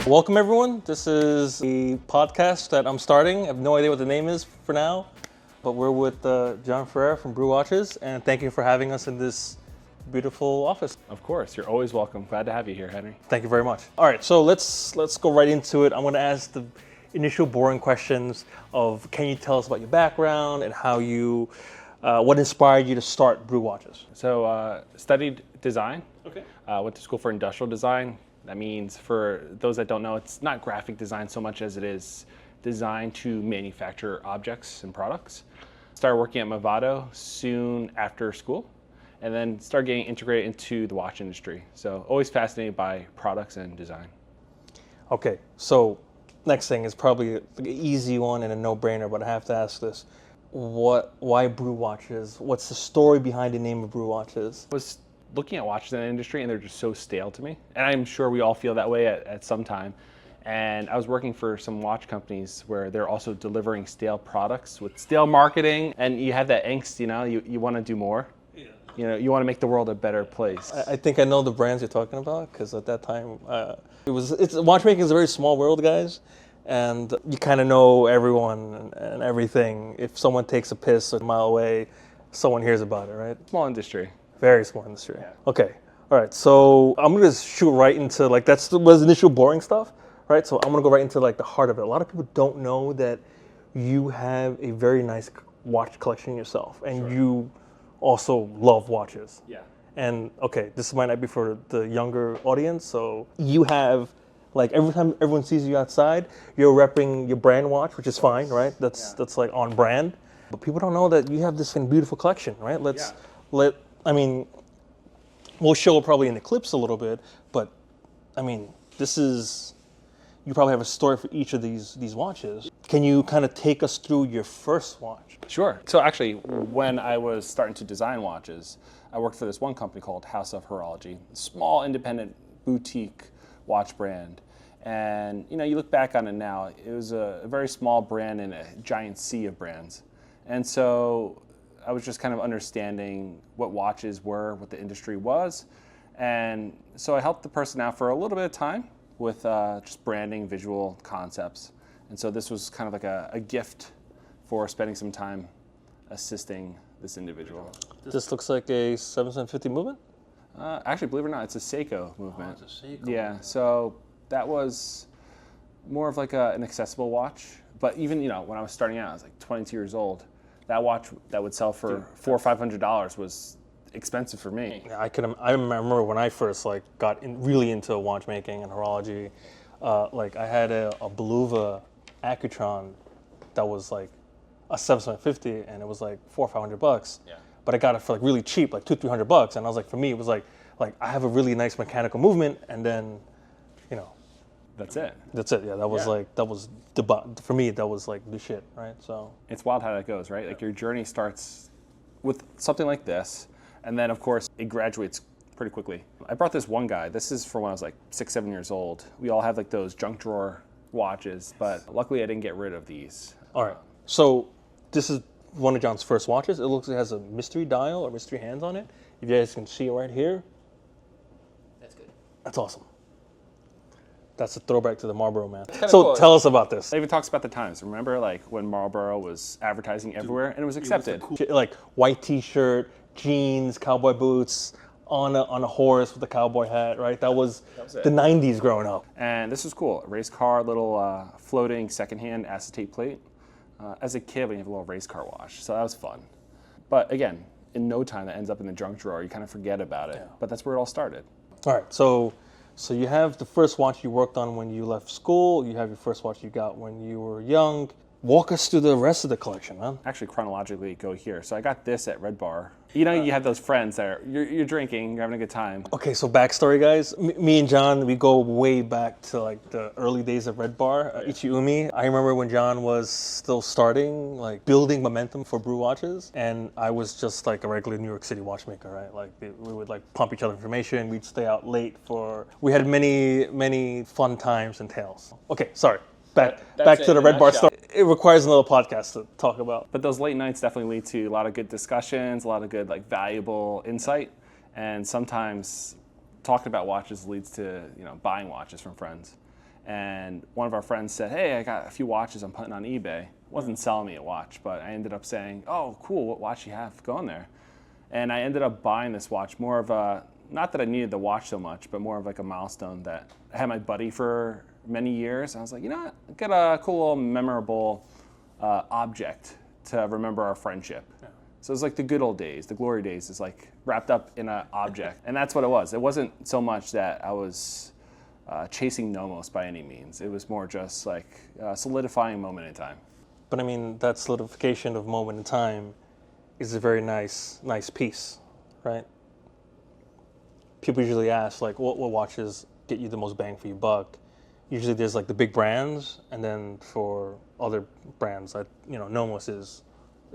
Welcome everyone. This is a podcast that I'm starting. I have no idea what the name is for now, but we're with Jon Ferrer from Brew Watches, and thank you for having us in this beautiful office. Of course, you're always welcome. Glad to have you here, Henry. Thank you very much. All right, so let's go right into it. I'm going to ask the initial boring questions of, can you tell us about your background and how you, what inspired you to start Brew Watches? So, studied design. Okay. Went to school for industrial design. That means, for those that don't know, it's not graphic design so much as it is design to manufacture objects and products. Started working at Movado soon after school, and then started getting integrated into the watch industry. So always fascinated by products and design. Okay, so next thing is probably an easy one and a no-brainer, but I have to ask this. Why Brew Watches? What's the story behind the name of Brew Watches? I was looking at watches in the industry and they're just so stale to me. And I'm sure we all feel that way at some time. And I was working for some watch companies where they're also delivering stale products with stale marketing. And you have that angst, you want to do more. Yeah. You want to make the world a better place. I think I know the brands you're talking about, because at that time, watchmaking is a very small world, guys. And you kind of know everyone and everything. If someone takes a piss a mile away, someone hears about it, right? Small industry. Very small industry. Yeah. Okay. All right. So I'm going to shoot right into, that was initial boring stuff, right? So I'm going to go right into the heart of it. A lot of people don't know that you have a very nice watch collection yourself, and Sure. You also love watches. Yeah. And okay, this might not be for the younger audience. So you have, every time everyone sees you outside, you're repping your brand watch, which is fine, right? That's on brand. But people don't know that you have this beautiful collection, right? We'll show probably in the clips a little bit, but you probably have a story for each of these watches. Can you kind of take us through your first watch? Sure. So actually, when I was starting to design watches, I worked for this one company called House of Horology, a small independent boutique watch brand. And you look back on it now, it was a very small brand in a giant sea of brands. And so I was just kind of understanding what watches were, what the industry was. And so I helped the person out for a little bit of time with just branding, visual concepts. And so this was kind of like a gift for spending some time assisting this individual. This looks like a 7750 movement? Actually, believe it or not, it's a Seiko movement. Oh, it's a Seiko. Yeah, so that was more of an accessible watch. But even, when I was starting out, I was 22 years old. That watch that would sell for $400 or $500 was expensive for me. Yeah, I remember when I first got really into watchmaking and horology. I had a Beluga Accutron that was a 7750, and it was $400 or $500. Yeah. But I got it for really cheap, $200-300, and I was for me it was I have a really nice mechanical movement, and then, That's it. That's it. Yeah, that was for me that was the shit, right? So it's wild how that goes, right? Your journey starts with something like this, and then of course it graduates pretty quickly. I brought this one guy. This is from when I was 6-7 years old. We all have those junk drawer watches, but luckily I didn't get rid of these. All right. So this is one of Jon's first watches. It looks like it has a mystery dial or mystery hands on it. If you guys can see it right here. That's good. That's awesome. That's a throwback to the Marlboro, man. So cool. Tell us about this. It even talks about the times. Remember, when Marlboro was advertising everywhere, and it was accepted. White T-shirt, jeans, cowboy boots, on a horse with a cowboy hat, right? That was the 90s growing up. And this was cool. A race car, little floating secondhand acetate plate. As a kid, we have a little race car watch, so that was fun. But again, in no time, that ends up in the junk drawer. You kind of forget about it. Yeah. But that's where it all started. All right, so you have the first watch you worked on when you left school. You have your first watch you got when you were young. Walk us through the rest of the collection, man. Actually, chronologically, go here. So I got this at Red Bar. You have those friends that you're drinking, you're having a good time. Okay, so backstory, guys. Me and Jon, we go way back to the early days of Red Bar, Ichiumi. I remember when Jon was still starting, building momentum for Brew Watches, and I was just a regular New York City watchmaker, right? We would pump each other information. We'd stay out late we had many fun times and tales. Okay, sorry. Back to the Red Bar stuff. It requires another podcast to talk about. But those late nights definitely lead to a lot of good discussions, a lot of good valuable insight, and sometimes talking about watches leads to buying watches from friends. And one of our friends said, hey, I got a few watches I'm putting on eBay. Wasn't selling me a watch, but I ended up saying, oh, cool, what watch do you have going there? And I ended up buying this watch, more of a, not that I needed the watch so much, but more of like a milestone that I had my buddy for many years. I was like, you know what, get a cool little memorable object to remember our friendship. Yeah. So it's like the good old days, the glory days is like wrapped up in an object. And that's what it was. It wasn't so much that I was chasing nomos by any means. It was more just like solidifying a moment in time. But I mean, that solidification of moment in time is a very nice piece, right? People usually ask, like, what watches get you the most bang for your buck? Usually there's like the big brands, and then for other brands, Nomos is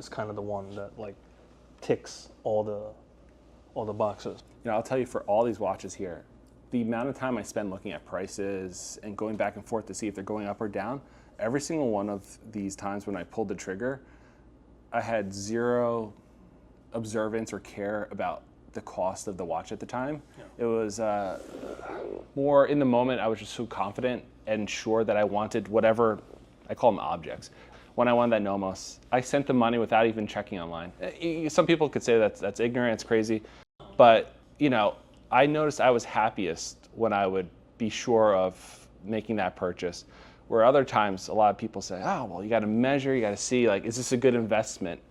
kind of the one that like ticks all the boxes. I'll tell you, for all these watches here, the amount of time I spend looking at prices and going back and forth to see if they're going up or down, every single one of these times when I pulled the trigger, I had zero observance or care about the cost of the watch at the time. Yeah. It was more in the moment. I was just so confident and sure that I wanted whatever, I call them objects. When I wanted that Nomos, I sent the money without even checking online. Some people could say that's ignorant, it's crazy, but I noticed I was happiest when I would be sure of making that purchase. Where other times, a lot of people say, oh, well, you got to measure, you got to see, like, is this a good investment?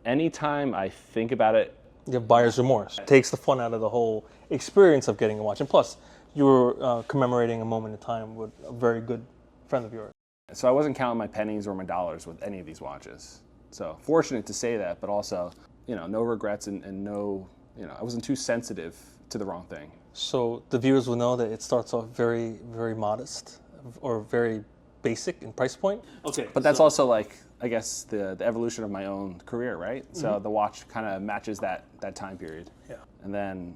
Anytime I think about it, you have buyer's remorse. It takes the fun out of the whole experience of getting a watch. And plus, you were commemorating a moment in time with a very good friend of yours. So I wasn't counting my pennies or my dollars with any of these watches. So fortunate to say that, but also, no regrets and no, I wasn't too sensitive to the wrong thing. So the viewers will know that it starts off very, very modest or very basic in price point. Okay. But that's also like, I guess, the evolution of my own career, right? Mm-hmm. So the watch kind of matches that time period. Yeah. And then,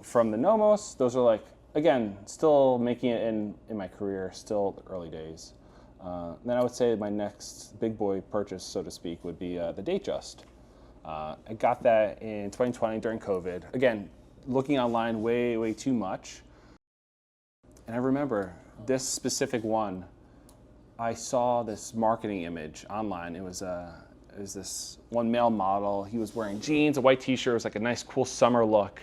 from the Nomos, those are like, again, still making it in my career, still the early days. Then I would say my next big boy purchase, so to speak, would be the Datejust. I got that in 2020 during COVID. Again, looking online way too much. And I remember this specific one, I saw this marketing image online. It was this one male model. He was wearing jeans, a white t-shirt. It was like a nice, cool summer look.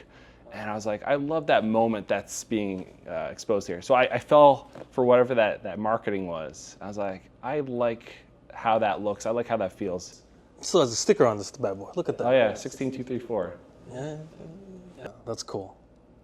And I was like, I love that moment that's being exposed here. So I fell for whatever that marketing was. I was like, I like how that looks. I like how that feels. Still has a sticker on this bad boy. Look at that. Oh yeah, 16234. Yeah, that's cool.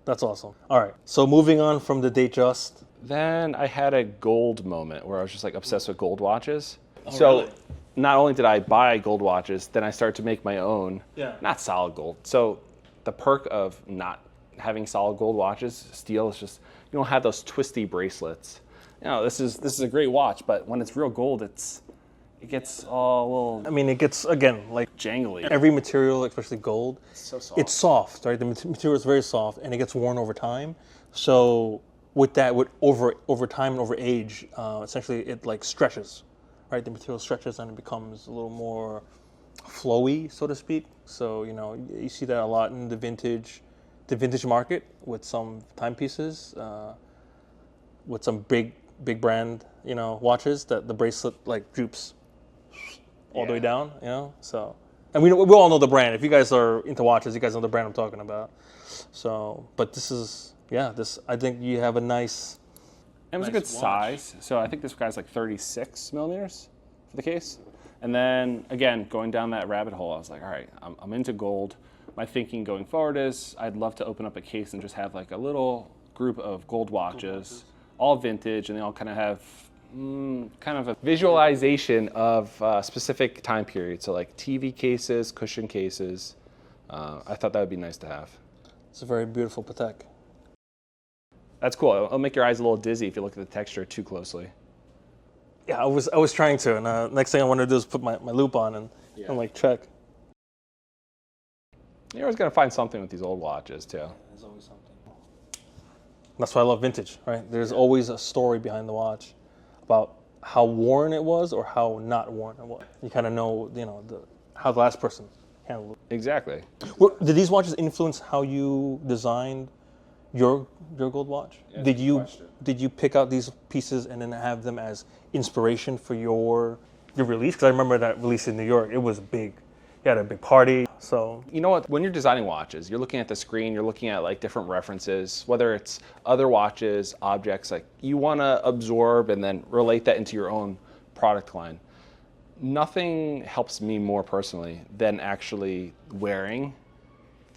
That's awesome. All right, so moving on from the Datejust. Then I had a gold moment where I was just like obsessed with gold watches. Oh, so really? Not only did I buy gold watches, then I started to make my own. Yeah. Not solid gold. So the perk of not having solid gold watches, steel, is just you don't have those twisty bracelets. This is a great watch, but when it's real gold, it gets all a little. I mean, it gets, again, like jangly. Every material, especially gold, it's so soft. It's soft, right? The material is very soft, and it gets worn over time. So with over time and over age, essentially it like stretches, right? The material stretches and it becomes a little more flowy, so to speak. So you see that a lot in the vintage market with some timepieces, with some big brand watches that the bracelet like droops all the way down. So, and we all know the brand. If you guys are into watches, you guys know the brand I'm talking about. So, but this is. Yeah, I think you have a nice. It was a good size. So I think this guy's like 36 millimeters for the case. And then again, going down that rabbit hole, I was like, all right, I'm into gold. My thinking going forward is I'd love to open up a case and just have like a little group of gold watches, all vintage, and they all kind of have kind of a visualization of a specific time period. So like TV cases, cushion cases. I thought that would be nice to have. It's a very beautiful Patek. That's cool. It'll make your eyes a little dizzy if you look at the texture too closely. Yeah, I was trying to, and next thing I wanted to do is put my loop on and like check. You're always gonna find something with these old watches too. There's always something. That's why I love vintage, right? There's always a story behind the watch about how worn it was or how not worn it was. You kind of know, how the last person handled it. Exactly. Did these watches influence how you designed your gold watch? Yeah, Did good you question. did you pick out these pieces and then have them as inspiration for your release? Because I remember that release in New York. It was big. You had a big party. So You know what? When you're designing watches, you're looking at the screen, you're looking at like different references, whether it's other watches, objects, like you want to absorb and then relate that into your own product line. Nothing helps me more personally than actually wearing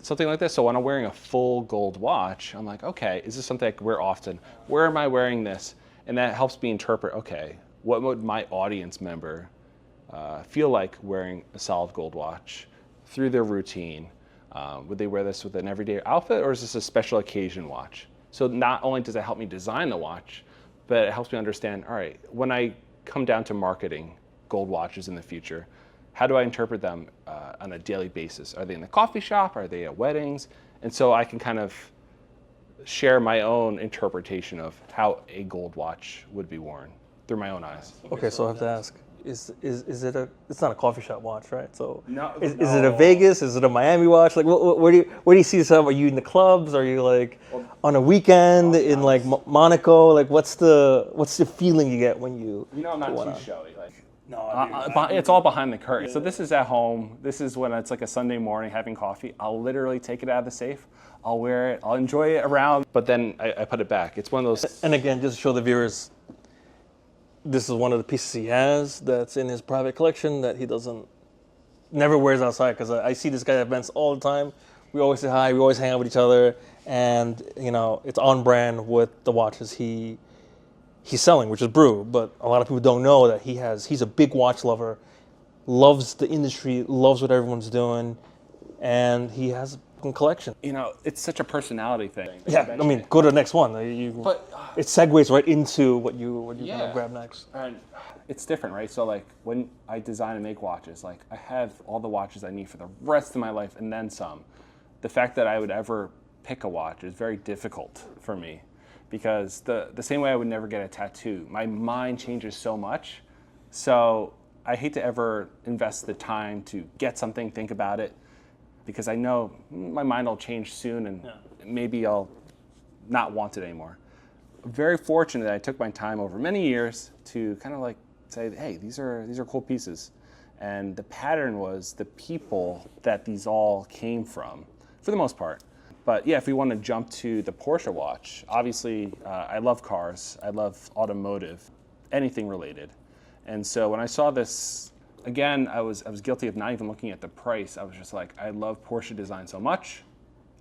something like this. So when I'm wearing a full gold watch, I'm like, okay, is this something I could wear often? Where am I wearing this? And that helps me interpret, okay, what would my audience member feel like wearing a solid gold watch through their routine? Would they wear this with an everyday outfit, or is this a special occasion watch? So not only does it help me design the watch, but it helps me understand, all right, when I come down to marketing gold watches in the future, how do I interpret them on a daily basis? Are they in the coffee shop? Are they at weddings? And so I can kind of share my own interpretation of how a gold watch would be worn through my own eyes. okay, so I have to ask: is it a? It's not a coffee shop watch, right? So No, is it a no. Vegas? Is it a Miami watch? Like, where do you see yourself? Are you in the clubs? Are you like on a weekend in like Monaco? Like, what's the feeling you get when you? You know, I'm put one not too on? showy. Like, No, it's all behind the curtain. So this is at home. This is when it's like a Sunday morning having coffee. I'll literally take it out of the safe. I'll wear it. I'll enjoy it around. But then I put it back. It's one of those. And again, just to show the viewers, this is one of the pieces he has that's in his private collection that he never wears outside, because I see this guy at events all the time. We always say hi, we always hang out with each other, and it's on brand with the watches he's selling, which is Brew. But a lot of people don't know that he's a big watch lover, loves the industry, loves what everyone's doing, and he has a collection. It's such a personality thing. Yeah, I mean, go to the next one. It segues right into what you're gonna grab next. And it's different, right? So like when I design and make watches, like I have all the watches I need for the rest of my life and then some. The fact that I would ever pick a watch is very difficult for me, because the same way I would never get a tattoo, my mind changes so much. So I hate to ever invest the time to get something, think about it, because I know my mind will change soon and maybe I'll not want it anymore. I'm very fortunate that I took my time over many years to kind of like say, hey, these are cool pieces. And the pattern was the people that these all came from, for the most part. But yeah, if we want to jump to the Porsche watch, obviously I love cars, I love automotive, anything related. And so when I saw this, again, I was guilty of not even looking at the price. I was just like, I love Porsche design so much.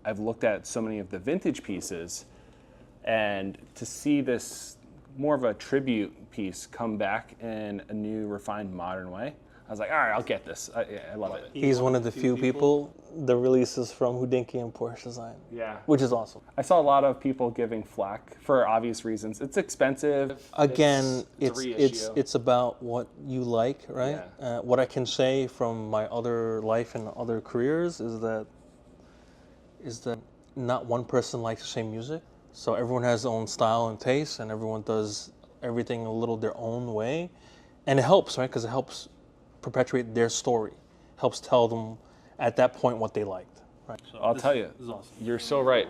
I've looked at so many of the vintage pieces, and to see this more of a tribute piece come back in a new, refined, modern way, I was like, all right, I'll get this. I love it. He's one of the few people the releases from Hodinkee and Porsche design. Yeah. Which is awesome. I saw a lot of people giving flack for obvious reasons. It's expensive. Again, it's a reissue. it's about what you like, right? Yeah. What I can say from my other life and other careers is that not one person likes the same music. So everyone has their own style and taste, and everyone does everything a little their own way. And it helps, right? Because it helps perpetuate their story, helps tell them at that point what they liked. Right. So I'll tell you, this is awesome. You're so right.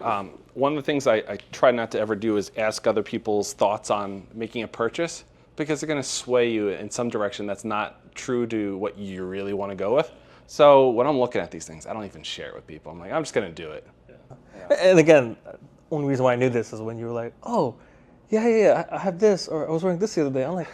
One of the things I try not to ever do is ask other people's thoughts on making a purchase, because they're going to sway you in some direction that's not true to what you really want to go with. So when I'm looking at these things, I don't even share it with people. I'm like, I'm just going to do it. Yeah. And again, only reason why I knew this is when you were like, oh, yeah, I have this, or I was wearing this the other day. I'm like,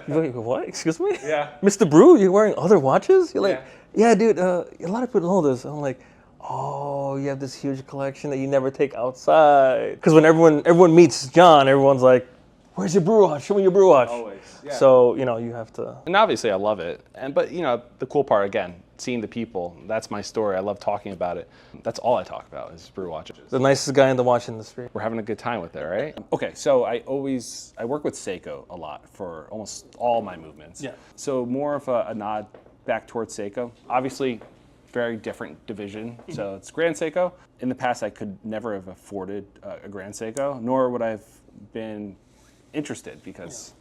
you're like, what? Excuse me? Yeah. Mr. Brew, you're wearing other watches? You're like, yeah, dude, a lot of people know this. I'm like, oh, you have this huge collection that you never take outside. Because when everyone meets Jon, everyone's like, where's your Brew watch? Show me your Brew watch. Always. Yeah. So, you have to. And obviously I love it. But the cool part, again, seeing the people, that's my story. I love talking about it. That's all I talk about is Brew Watches. The nicest guy in the watch industry. We're having a good time with it, right? Okay, so I work with Seiko a lot for almost all my movements. Yeah. So more of a nod back towards Seiko. Obviously, very different division. So it's Grand Seiko. In the past, I could never have afforded a Grand Seiko, nor would I have been interested, because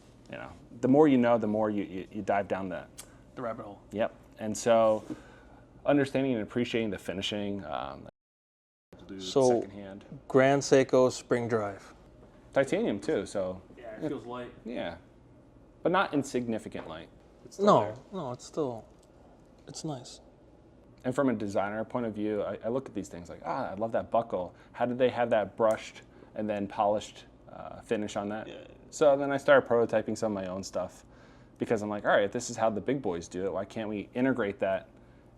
the more you know, the more you dive down the rabbit hole. Yep. And so understanding and appreciating the finishing, People do So- secondhand. Grand Seiko Spring Drive. Titanium too, so Yeah, it feels light. yeah. But not insignificant light. It's still No, there. no, it's nice. And from a designer point of view, I look at these things like, I love that buckle. How did they have that brushed and then polished finish on that? Yeah. So then I started prototyping some of my own stuff because I'm like, all right, this is how the big boys do it. Why can't we integrate that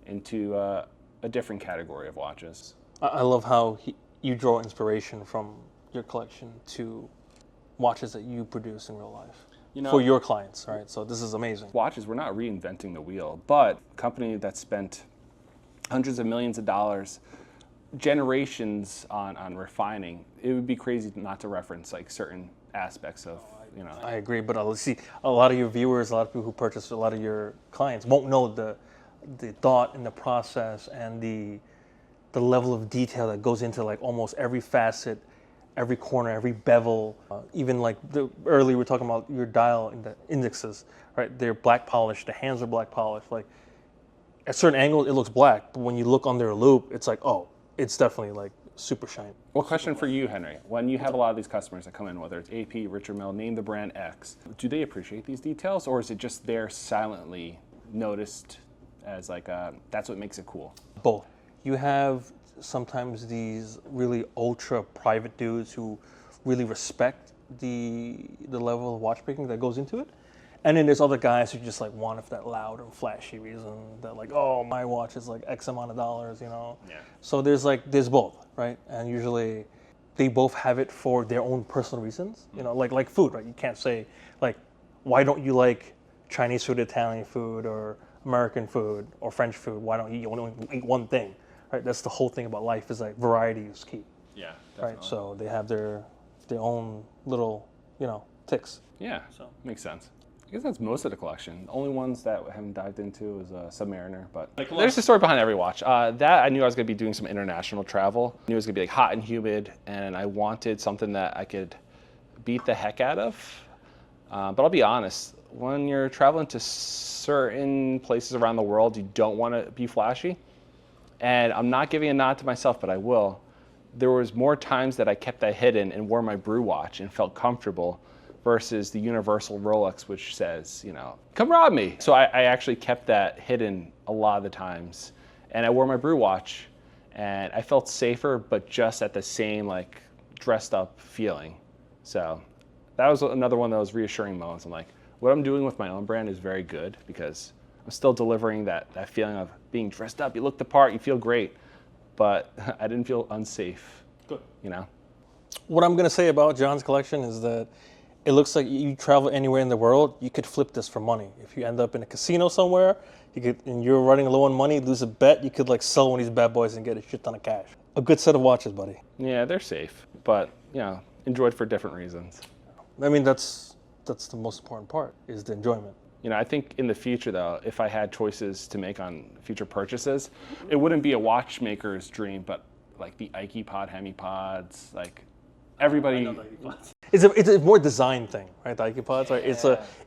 into a different category of watches? I love how you draw inspiration from your collection to watches that you produce in real life for your clients, right? So this is amazing. Watches, we're not reinventing the wheel, but a company that spent hundreds of millions of dollars, generations on refining, it would be crazy not to reference like certain aspects of, you know. I agree, but let's see, a lot of your viewers, a lot of people who purchase, a lot of your clients won't know the thought and the process and the level of detail that goes into like almost every facet, every corner, every bevel, even like earlier we were talking about your dial in the indexes, right? They're black polished, the hands are black polished. Like at certain angles, it looks black, but when you look under a loop, it's like, oh, it's definitely like super shine. Well, question for you, Henry. When you have a lot of these customers that come in, whether it's AP, Richard Mille, name the brand X, do they appreciate these details, or is it just there silently noticed as like that's what makes it cool? Both. You have sometimes these really ultra private dudes who really respect the level of watchmaking that goes into it. And then there's other guys who just like want it for that loud and flashy reason that like, oh, my watch is like X amount of dollars, you know? Yeah. So there's both, right? And usually they both have it for their own personal reasons, you know, like food, right? You can't say like, why don't you like Chinese food, Italian food, or American food, or French food? Why don't you only eat one thing, right? That's the whole thing about life is like variety is key, Yeah, right? So they have their own little, you know, ticks. Yeah, so makes sense. I guess that's most of the collection. The only ones that I haven't dived into is Submariner, but there's a story behind every watch. That I knew I was going to be doing some international travel. I knew it was going to be like hot and humid, and I wanted something that I could beat the heck out of. But I'll be honest, when you're traveling to certain places around the world, you don't want to be flashy. And I'm not giving a nod to myself, but I will. There was more times that I kept that hidden and wore my Brew watch and felt comfortable versus the universal Rolex, which says, you know, come rob me. So I actually kept that hidden a lot of the times. And I wore my Brew watch and I felt safer, but just at the same like dressed up feeling. So that was another one of those reassuring moments. I'm like, what I'm doing with my own brand is very good because I'm still delivering that feeling of being dressed up. You look the part, you feel great, but I didn't feel unsafe. Good. You know? What I'm going to say about Jon's collection is that it looks like you travel anywhere in the world, you could flip this for money. If you end up in a casino somewhere, and you're running low on money, lose a bet, you could like sell one of these bad boys and get a shit ton of cash. A good set of watches, buddy. Yeah, they're safe, but you know, enjoyed for different reasons. I mean, that's the most important part, is the enjoyment. You know, I think in the future though, if I had choices to make on future purchases, it wouldn't be a watchmaker's dream, but like the Ikepod, Hemipods, like everybody. It's a more design thing, right? The Ikepods, right?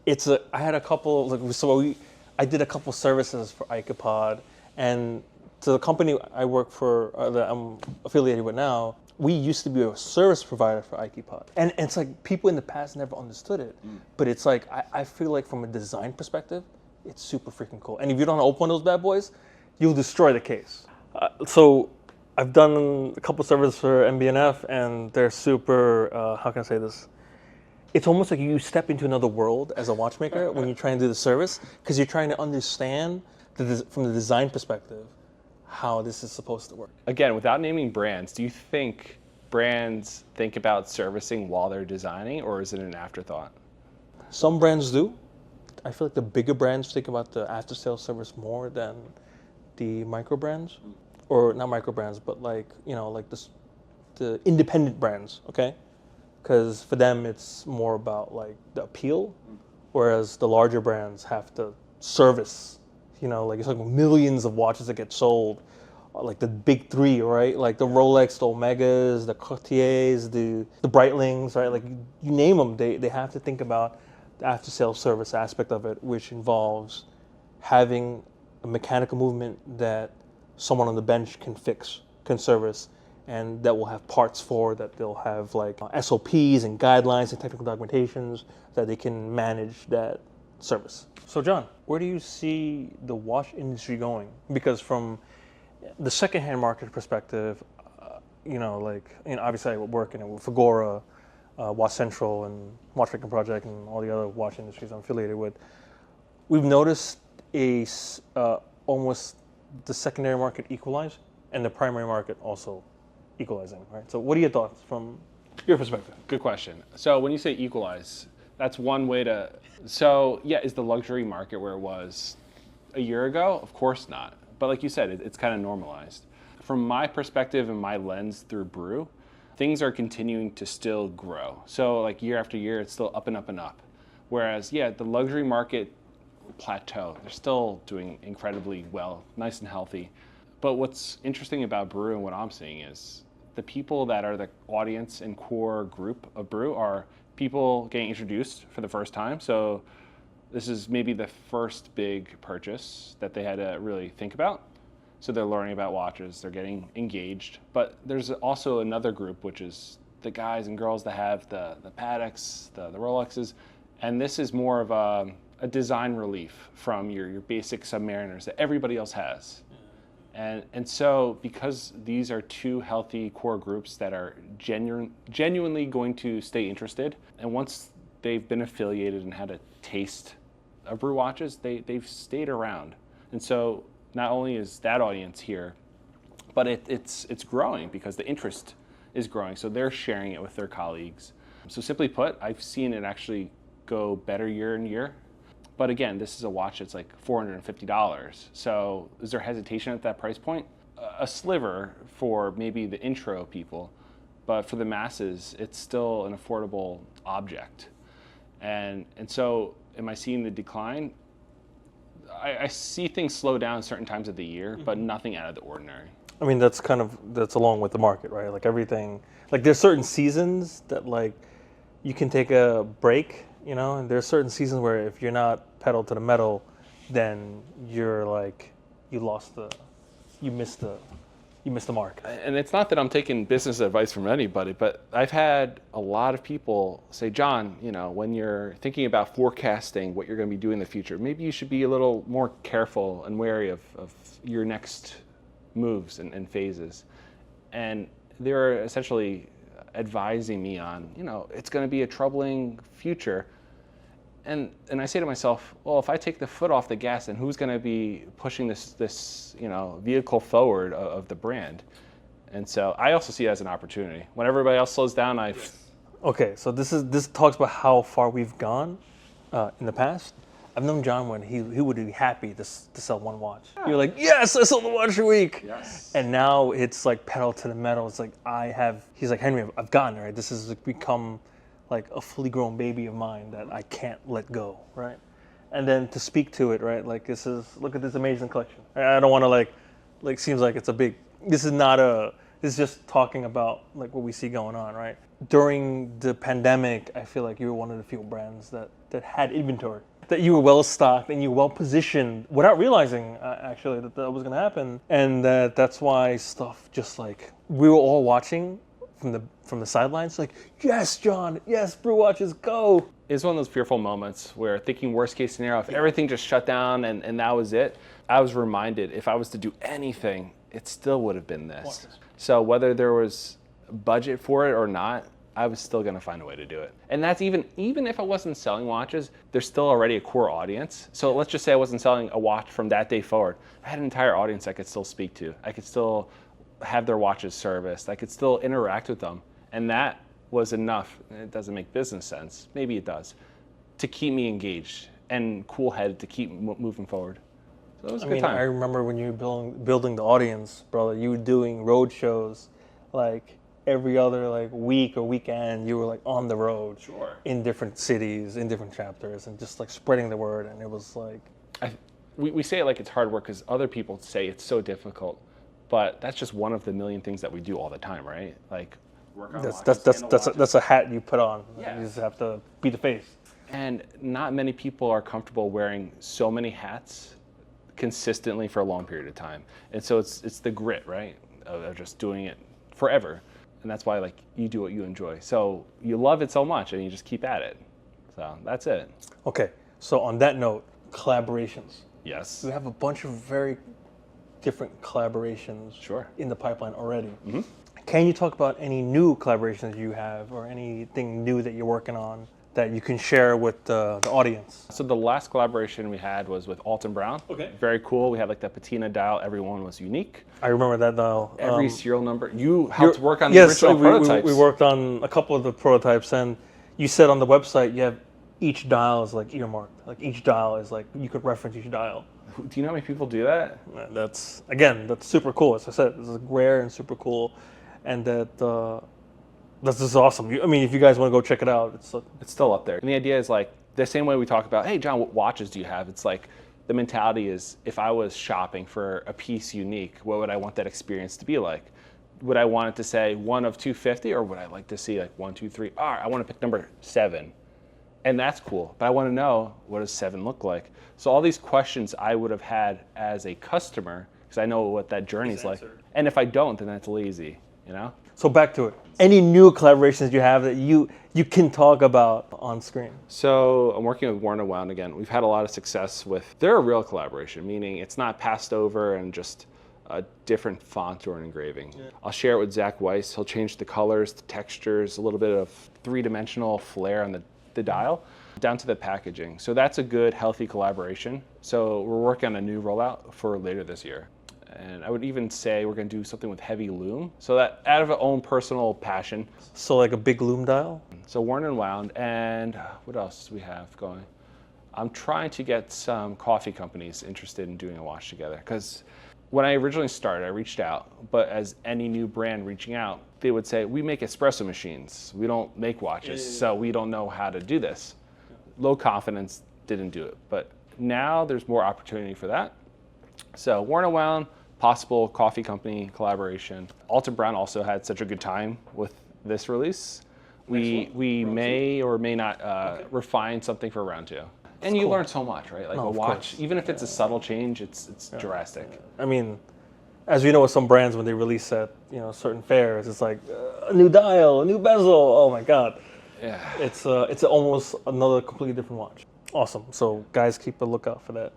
It's a. I had a couple. Like, I did a couple services for Ikepod, and to the company I work for, that I'm affiliated with now, we used to be a service provider for Ikepod, and it's like people in the past never understood it, but it's like I feel like from a design perspective, it's super freaking cool. And if you don't open one of those bad boys, you'll destroy the case. So I've done a couple services for MB&F, and they're super, how can I say this? It's almost like you step into another world as a watchmaker when you're trying to do the service, because you're trying to understand from the design perspective how this is supposed to work. Again, without naming brands, do you think brands think about servicing while they're designing, or is it an afterthought? Some brands do. I feel like the bigger brands think about the after-sales service more than the micro brands. Or not micro brands, but like, you know, like the independent brands, okay? Because for them, it's more about like the appeal, whereas the larger brands have to service, you know, like it's like millions of watches that get sold, like the big three, right? Like the Rolex, the Omegas, the Cartiers, the Breitlings, right? Like you name them, they have to think about the after-sales service aspect of it, which involves having a mechanical movement that someone on the bench can fix, can service, and that will have parts for, that they'll have like SOPs and guidelines and technical documentations that they can manage that service. So John, where do you see the watch industry going? Because from the secondhand market perspective, obviously I work in it with Fagora, Watch Central, and Watchmaking Project, and all the other watch industries I'm affiliated with. We've noticed almost the secondary market equalize and the primary market also equalizing, right? So what are your thoughts from your perspective? Good question. So when you say equalize, that's one way to, so yeah, is the luxury market where it was a year ago? Of course not. But like you said, it's kind of normalized. From my perspective and my lens through Brew, things are continuing to still grow. So like year after year, it's still up and up and up. Whereas, yeah, the luxury market plateau, they're still doing incredibly well, nice and healthy. But what's interesting about Brew and what I'm seeing is the people that are the audience and core group of Brew are people getting introduced for the first time. So this is maybe the first big purchase that they had to really think about. So they're learning about watches, they're getting engaged. But there's also another group, which is the guys and girls that have the Pateks, the Rolexes. And this is more of a design relief from your basic Submariners that everybody else has. And so because these are two healthy core groups that are genuinely going to stay interested, and once they've been affiliated and had a taste of Brew watches, they've stayed around. And so not only is that audience here, but it's growing because the interest is growing. So they're sharing it with their colleagues. So simply put, I've seen it actually go better year and year. But again, this is a watch that's like $450. So is there hesitation at that price point? A sliver for maybe the intro people, but for the masses, it's still an affordable object. And so am I seeing the decline? I see things slow down certain times of the year, but nothing out of the ordinary. I mean, that's along with the market, right? Like everything, like there's certain seasons that like you can take a break, and there's certain seasons where if you're not pedal to the metal, then you're like, you missed the mark. And it's not that I'm taking business advice from anybody, but I've had a lot of people say, John, when you're thinking about forecasting what you're going to be doing in the future, maybe you should be a little more careful and wary of your next moves and phases. And they're essentially advising me on, it's going to be a troubling future. And I say to myself, well, if I take the foot off the gas, then who's going to be pushing this vehicle forward of the brand? And so I also see it as an opportunity. When everybody else slows down, Okay, so this talks about how far we've gone in the past. I've known John when he would be happy to sell one watch. Yeah. You're like, yes, I sold the watch a week. Yes. And now it's like pedal to the metal. It's like he's like, Henry, I've gotten it, right? This has become like a fully grown baby of mine that I can't let go, right? And then to speak to it, right? Like look at this amazing collection. I don't want to like seems like it's a big, this is just talking about like what we see going on, right? During the pandemic, I feel like you were one of the few brands that had inventory, that you were well stocked and you were well positioned without realizing actually that was going to happen. And that's why stuff just like, we were all watching from the sidelines, like, yes, John, yes, Brew Watches, go. It's one of those fearful moments where thinking worst case scenario, if everything just shut down and that was it, I was reminded if I was to do anything, it still would have been this. Watches. So whether there was budget for it or not, I was still going to find a way to do it. And that's even if I wasn't selling watches, there's still already a core audience. So let's just say I wasn't selling a watch from that day forward. I had an entire audience I could still speak to. I could still have their watches serviced. I could still interact with them. And that was enough. It doesn't make business sense. Maybe it does. To keep me engaged and cool-headed to keep moving forward. So it was a good time. I remember when you were building the audience, brother, you were doing road shows like every other like week or weekend. You were like on the road. Sure. In different cities, in different chapters, and just like spreading the word. And it was like... We say it like it's hard work because other people say it's so difficult. But that's just one of the million things that we do all the time, right? Like work on that's a hat you put on. Yeah. You just have to be the face. And not many people are comfortable wearing so many hats consistently for a long period of time. And so it's the grit, right? Of just doing it forever. And that's why like you do what you enjoy. So you love it so much and you just keep at it. So that's it. Okay, so on that note, collaborations. Yes. We have a bunch of very different collaborations Sure. in the pipeline already. Can you talk about any new collaborations you have or anything new that you're working on that you can share with the audience? So the last collaboration we had was with Alton Brown. Okay. Very cool. We had like the patina dial. Everyone was unique. I remember that dial. Every serial number. You helped work on the yes, original prototypes. we worked on a couple of the prototypes, and you said on the website you have each dial is like earmarked. Like each dial is like, you could reference each dial. Do you know how many people do that? That's super cool. As I said, it's rare and super cool, and that's just awesome. I mean, if you guys want to go check it out, It's still up there. And the idea is like the same way we talk about, hey, John, what watches do you have? It's like the mentality is if I was shopping for a piece unique, what would I want that experience to be like? Would I want it to say 1 of 250, or would I like to see like 1, 2, 3? I want to pick number 7. And that's cool. But I want to know, what does 7 look like? So all these questions I would have had as a customer, because I know what that journey's like. And if I don't, then that's lazy, you know? So back to it. Any new collaborations you have that you can talk about on screen? So I'm working with Warren & Wound again. We've had a lot of success with, they're a real collaboration, meaning it's not passed over and just a different font or an engraving. Yeah. I'll share it with Zach Weiss. He'll change the colors, the textures, a little bit of three-dimensional flair on the dial, down to the packaging. So that's a good, healthy collaboration. So we're working on a new rollout for later this year. And I would even say we're going to do something with heavy loom. So that out of our own personal passion. So like a big loom dial? So Worn & Wound, and what else do we have going? I'm trying to get some coffee companies interested in doing a watch together. Because when I originally started, I reached out. But as any new brand reaching out, they would say, we make espresso machines. We don't make watches, so we don't know how to do this. Low confidence, didn't do it. But now there's more opportunity for that. So Worn & Wound, possible coffee company collaboration. Alton Brown also had such a good time with this release. We may or may not refine something for round 2. And you learn so much, right? Like a watch, even if it's a subtle change, it's drastic. I mean, as we know with some brands, when they release at certain fairs, it's like a new dial, a new bezel. Oh my God! Yeah, it's almost another completely different watch. Awesome. So guys, keep a lookout for that.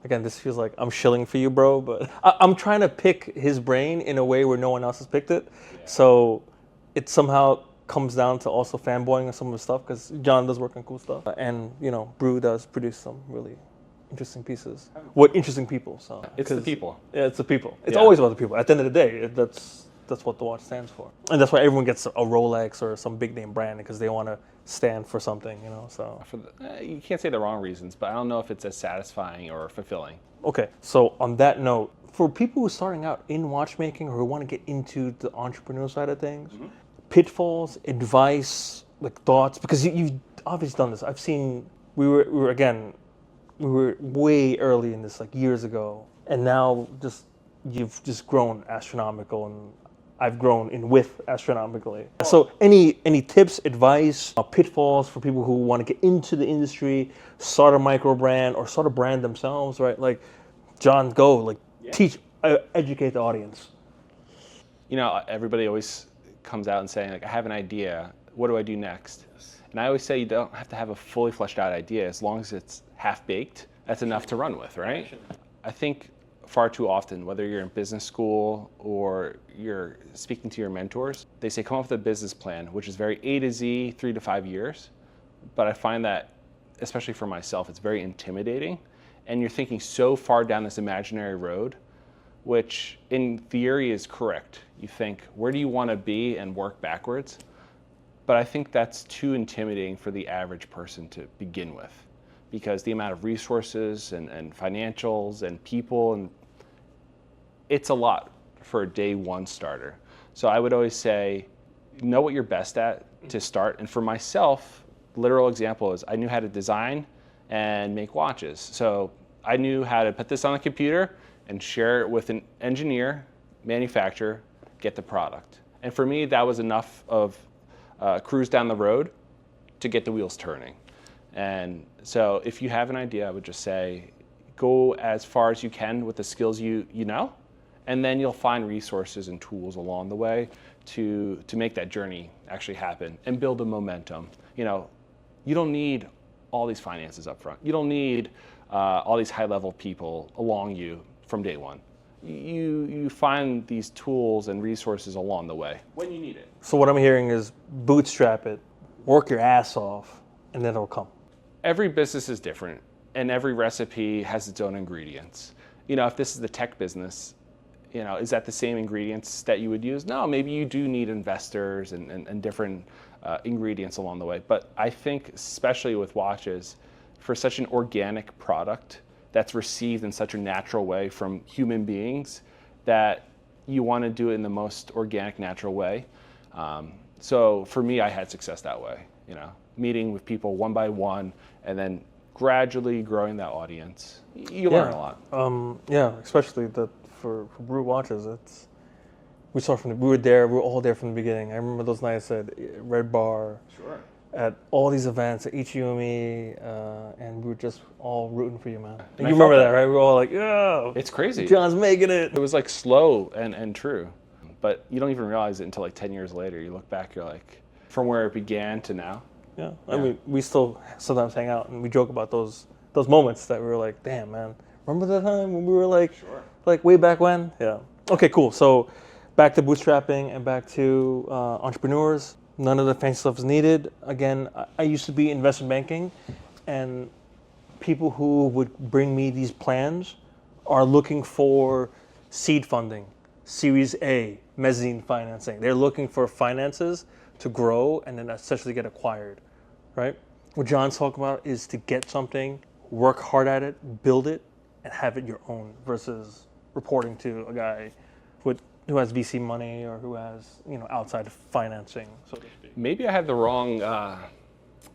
Again, this feels like I'm shilling for you, bro. But I'm trying to pick his brain in a way where no one else has picked it. Yeah. So it somehow comes down to also fanboying on some of the stuff, because John does work on cool stuff, and Brew does produce some really interesting pieces. What interesting people? So it's the people. Yeah, it's the people. It's always about the people. At the end of the day, that's what the watch stands for, and that's why everyone gets a Rolex or some big name brand, because they want to stand for something. So you can't say the wrong reasons, but I don't know if it's as satisfying or fulfilling. Okay, so on that note, for people who are starting out in watchmaking or who want to get into the entrepreneur side of things, pitfalls, advice, like thoughts, because you've obviously done this. I've seen we were way early in this, like years ago, and now you've just grown astronomical, and I've grown in width astronomically. So any tips, advice, pitfalls for people who want to get into the industry, start a micro brand or start a brand themselves, right? Like, John, teach, educate the audience. Everybody always comes out and saying, like, I have an idea, what do I do next? And I always say you don't have to have a fully fleshed out idea. As long as it's half-baked, that's enough to run with, right? I think far too often, whether you're in business school or you're speaking to your mentors, they say come up with a business plan, which is very A to Z, 3 to 5 years. But I find that, especially for myself, it's very intimidating. And you're thinking so far down this imaginary road, which in theory is correct. You think, where do you want to be, and work backwards? But I think that's too intimidating for the average person to begin with, because the amount of resources and financials and people, and it's a lot for a day one starter. So I would always say, know what you're best at to start. And for myself, literal example is I knew how to design and make watches. So I knew how to put this on a computer and share it with an engineer, manufacturer, get the product. And for me, that was enough of cruise down the road to get the wheels turning. And so if you have an idea, I would just say, go as far as you can with the skills you know, And then you'll find resources and tools along the way to make that journey actually happen and build a momentum. You don't need all these finances up front. You don't need all these high-level people along you from day one. You find these tools and resources along the way when you need it. So what I'm hearing is bootstrap it, work your ass off, and then it'll come. Every business is different, and every recipe has its own ingredients. If this is the tech business, is that the same ingredients that you would use? No, maybe you do need investors and different ingredients along the way. But I think, especially with watches, for such an organic product that's received in such a natural way from human beings, that you want to do it in the most organic, natural way. So for me, I had success that way, meeting with people one by one and then gradually growing that audience. You learn a lot. Especially for Brew Watches, we were all there from the beginning. I remember those nights at Red Bar, Sure. at all these events at Ichiumi, and we were just all rooting for you, man. And I you remember felt that, right? We were all like, yeah, It's crazy. John's making it. It was like slow and true, but you don't even realize it until like 10 years later. You look back, you're like, from where it began to now. Yeah, I mean, we still sometimes hang out and we joke about those moments that we were like, damn, man, remember that time when we were like, like way back when? Yeah. Okay, cool. So back to bootstrapping and back to entrepreneurs. None of the fancy stuff is needed. Again, I used to be in investment banking, and people who would bring me these plans are looking for seed funding, Series A, mezzanine financing. They're looking for finances to grow and then essentially get acquired, right? What John's talking about is to get something, work hard at it, build it, and have it your own versus reporting to a guy who has VC money or who has outside financing, so to speak. Maybe I had the wrong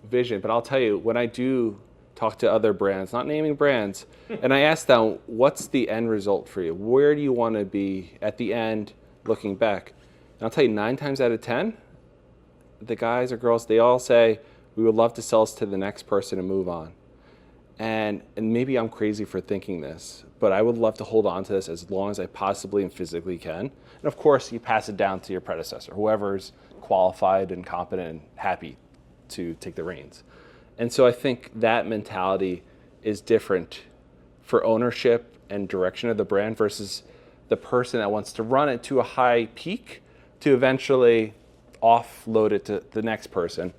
vision, but I'll tell you, when I do talk to other brands, not naming brands, and I ask them, what's the end result for you? Where do you want to be at the end looking back? And I'll tell you, 9 times out of 10, the guys or girls, they all say, we would love to sell this to the next person and move on. And maybe I'm crazy for thinking this, but I would love to hold on to this as long as I possibly and physically can. And of course, you pass it down to your predecessor, whoever's qualified and competent and happy to take the reins. And so I think that mentality is different for ownership and direction of the brand versus the person that wants to run it to a high peak to eventually offload it to the next person.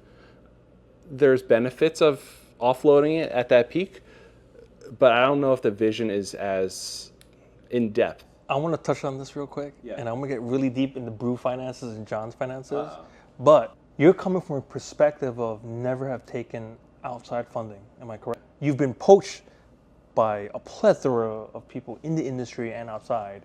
There's benefits of offloading it at that peak, but I don't know if the vision is as in depth. I want to touch on this real quick, and I'm going to get really deep into Brew finances and John's finances, but you're coming from a perspective of never have taken outside funding, am I correct? You've been poached by a plethora of people in the industry and outside,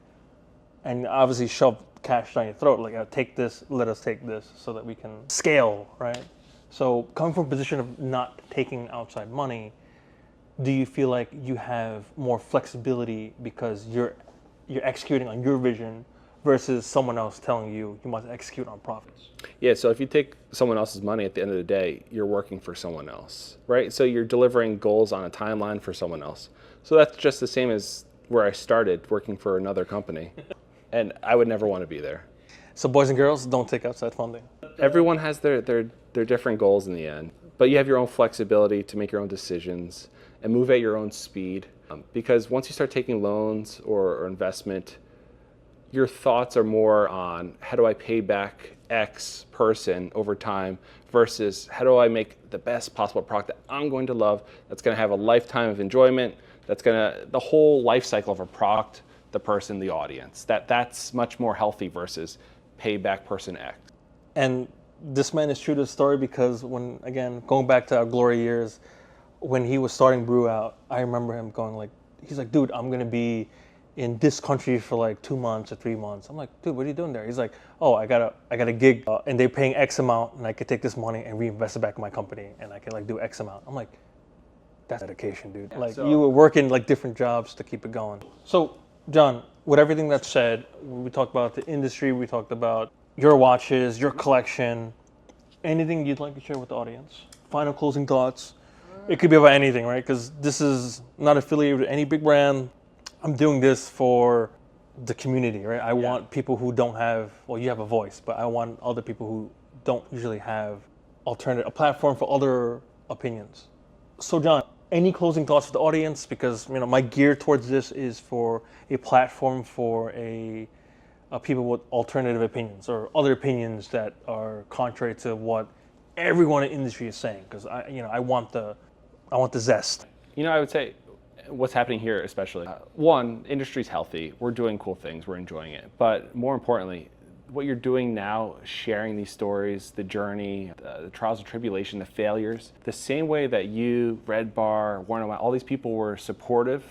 and obviously shoved cash down your throat, like, take this, let us take this, so that we can scale, right? So coming from a position of not taking outside money, do you feel like you have more flexibility because you're executing on your vision versus someone else telling you must execute on profits? Yeah, so if you take someone else's money at the end of the day, you're working for someone else, right? So you're delivering goals on a timeline for someone else. So that's just the same as where I started, working for another company. And I would never want to be there. So boys and girls, don't take outside funding. Everyone has their different goals in the end, but you have your own flexibility to make your own decisions and move at your own speed. Because once you start taking loans or investment, your thoughts are more on how do I pay back X person over time versus how do I make the best possible product that I'm going to love, that's going to have a lifetime of enjoyment, that's going to, the whole life cycle of a product, the person, the audience. That's much more healthy versus pay back person X. And this man is true to the story because when, again, going back to our glory years, when he was starting Brew out, I remember him going like, he's like, dude, I'm going to be in this country for like 2 months or 3 months. I'm like, dude, what are you doing there? He's like, oh, I got a gig and they're paying X amount and I could take this money and reinvest it back in my company and I can like do X amount. I'm like, that's dedication, dude. Yeah, like so you were working like different jobs to keep it going. So John, with everything that's said, we talked about the industry, we talked about your watches, your collection, anything you'd like to share with the audience? Final closing thoughts. It could be about anything, right? Because this is not affiliated with any big brand. I'm doing this for the community, right? I want people who don't have, well, you have a voice, but I want other people who don't usually have a platform for other opinions. So John, any closing thoughts for the audience? Because my gear towards this is for a platform for people with alternative opinions or other opinions that are contrary to what everyone in the industry is saying. Because I want the zest. I would say what's happening here, especially one, industry's healthy. We're doing cool things. We're enjoying it. But more importantly, what you're doing now, sharing these stories, the journey, the trials and tribulation, the failures, the same way that you, Red Bar, Warner, all these people were supportive,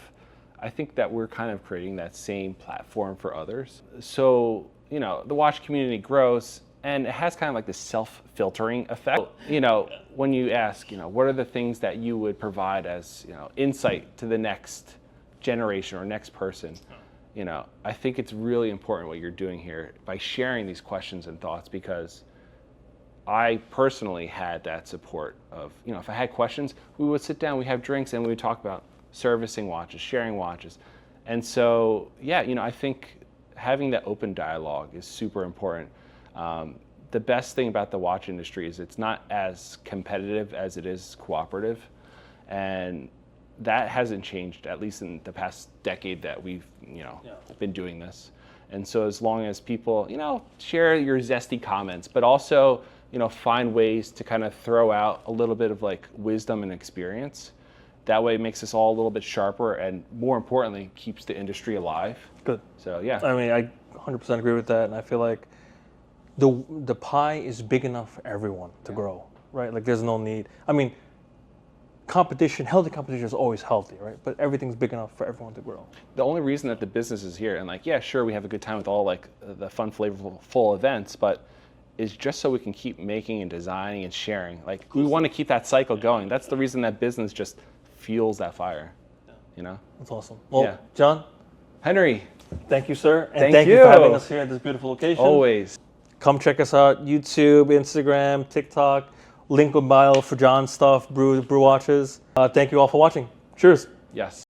I think that we're kind of creating that same platform for others. So, the watch community grows, and it has kind of like this self-filtering effect. When you ask, what are the things that you would provide as, insight to the next generation or next person? I think it's really important what you're doing here by sharing these questions and thoughts, because I personally had that support of, if I had questions, we would sit down, we have drinks, and we would talk about servicing watches, sharing watches. And so, I think having that open dialogue is super important. The best thing about the watch industry is it's not as competitive as it is cooperative. And that hasn't changed, at least in the past decade that we've, been doing this. And so as long as people, share your zesty comments, but also, find ways to kind of throw out a little bit of like wisdom and experience. That way it makes us all a little bit sharper, and more importantly, keeps the industry alive. Good. So, yeah. I 100% agree with that. And I feel like the pie is big enough for everyone to grow, right? Like there's no need. Healthy competition is always healthy, right? But everything's big enough for everyone to grow. The only reason that the business is here, and sure, we have a good time with all the fun, flavorful events, but is just so we can keep making and designing and sharing. We want to keep that cycle going. That's the reason that business just fuels that fire, That's awesome. Well, John. Henry. Thank you, sir. And thank you for having us here at this beautiful location. Always. Come check us out, YouTube, Instagram, TikTok. Link in bio for John's stuff, Brew Watches. Thank you all for watching. Cheers. Yes.